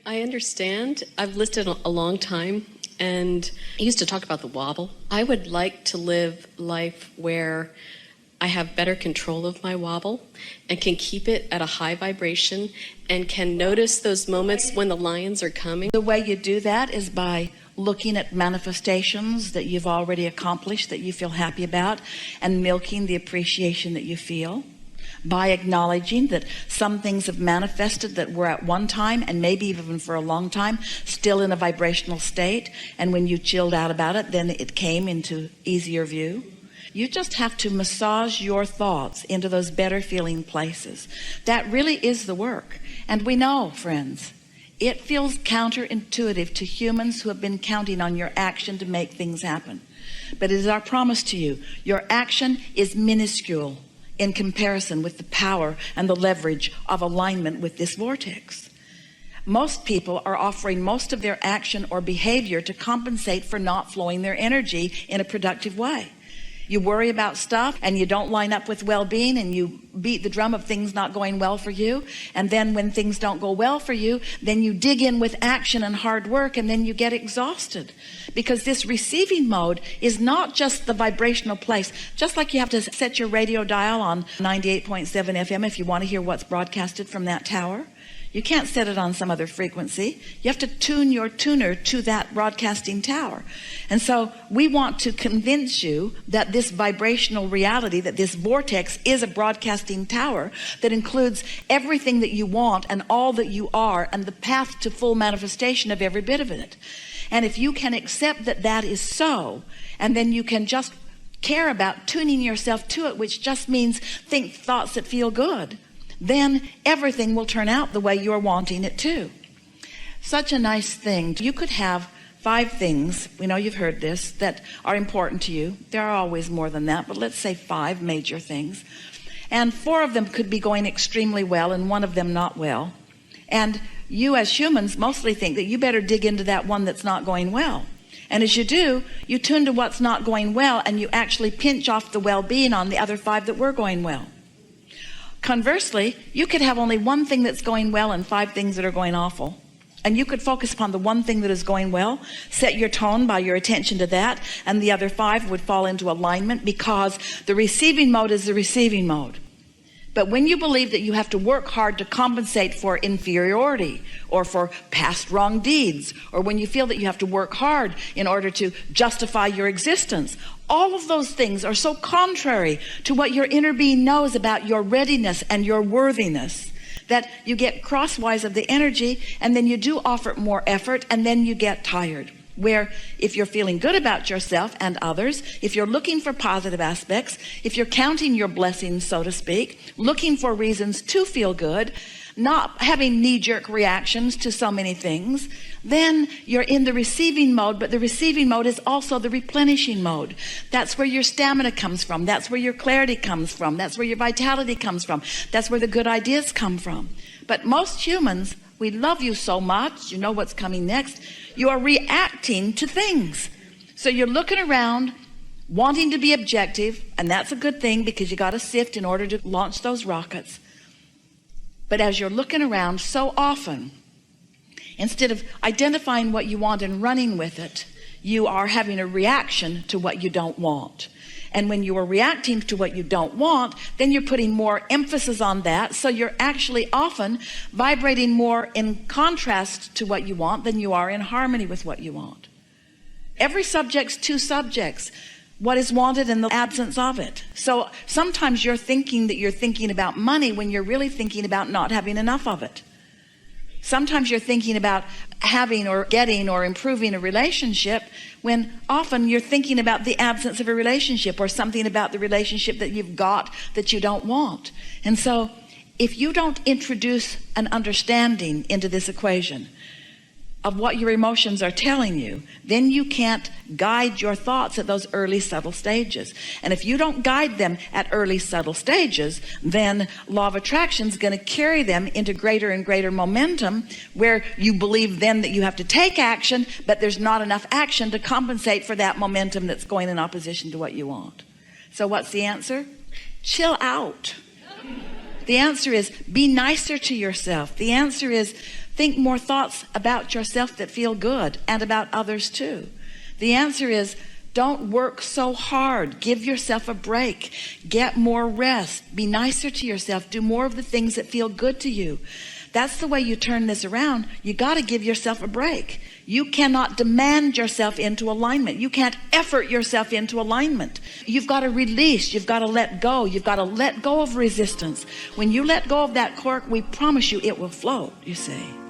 I understand. I've listed a long time, and I used to talk about the wobble. I would like to live life where I have better control of my wobble and can keep it at a high vibration and can notice those moments when the lions are coming. The way you do that is by looking at manifestations that you've already accomplished that you feel happy about and milking the appreciation that you feel. By acknowledging that some things have manifested that were at one time and maybe even for a long time still in a vibrational state, and when you chilled out about it, then it came into easier view. You just have to massage your thoughts into those better feeling places. That really is the work. And we know, friends, it feels counterintuitive to humans who have been counting on your action to make things happen. But it is our promise to you, your action is minuscule in comparison with the power and the leverage of alignment with this vortex. Most people are offering most of their action or behavior to compensate for not flowing their energy in a productive way. You worry about stuff and you don't line up with well-being, and you beat the drum of things not going well for you. And then when things don't go well for you, then you dig in with action and hard work, and then you get exhausted. Because this receiving mode is not just the vibrational place. Just like you have to set your radio dial on 98.7 FM if you want to hear what's broadcasted from that tower. You can't set it on some other frequency. You have to tune your tuner to that broadcasting tower. And so we want to convince you that this vibrational reality, that this vortex is a broadcasting tower that includes everything that you want and all that you are and the path to full manifestation of every bit of it. And if you can accept that that is so, and then you can just care about tuning yourself to it, which just means think thoughts that feel good, then everything will turn out the way you're wanting it to. Such a nice thing. You could have 5 things, we know you've heard this, that are important to you. There are always more than that, but let's say 5 major things. And 4 of them could be going extremely well and 1 of them not well. And you as humans mostly think that you better dig into that one that's not going well. And as you do, you tune to what's not going well, and you actually pinch off the well-being on the other 5 that were going well. Conversely, you could have only 1 thing that's going well and 5 things that are going awful. And you could focus upon the 1 thing that is going well, set your tone by your attention to that, and the other 5 would fall into alignment, because the receiving mode is the receiving mode. But when you believe that you have to work hard to compensate for inferiority or for past wrong deeds, or when you feel that you have to work hard in order to justify your existence, all of those things are so contrary to what your inner being knows about your readiness and your worthiness, that you get crosswise of the energy, and then you do offer more effort, and then you get tired. Where if you're feeling good about yourself and others, if you're looking for positive aspects, if you're counting your blessings, so to speak, looking for reasons to feel good, not having knee-jerk reactions to so many things, then you're in the receiving mode. But the receiving mode is also the replenishing mode. That's where your stamina comes from. That's where your clarity comes from. That's where your vitality comes from. That's where the good ideas come from. But most humans, we love you so much, you know what's coming next. You are reacting to things. So you're looking around, wanting to be objective, and that's a good thing, because you got to sift in order to launch those rockets. But as you're looking around, so often, instead of identifying what you want and running with it, you are having a reaction to what you don't want. And when you are reacting to what you don't want, then you're putting more emphasis on that. So you're actually often vibrating more in contrast to what you want than you are in harmony with what you want. Every subject's 2 subjects. What is wanted and the absence of it. So sometimes you're thinking that you're thinking about money when you're really thinking about not having enough of it. Sometimes you're thinking about having or getting or improving a relationship when often you're thinking about the absence of a relationship, or something about the relationship that you've got that you don't want. And so if you don't introduce an understanding into this equation of what your emotions are telling you, then you can't guide your thoughts at those early subtle stages. And if you don't guide them at early subtle stages, then law of attraction is going to carry them into greater and greater momentum, where you believe then that you have to take action, but there's not enough action to compensate for that momentum that's going in opposition to what you want. So what's the answer? Chill out. The answer is be nicer to yourself. The answer is think more thoughts about yourself that feel good and about others too? The answer is, don't work so hard. Give yourself a break. Get more rest. Be nicer to yourself. Do more of the things that feel good to you. That's the way you turn this around. You got to give yourself a break. You cannot demand yourself into alignment. You can't effort yourself into alignment. You've got to release. You've got to let go. You've got to let go of resistance. When you let go of that cork, we promise you it will float, you see.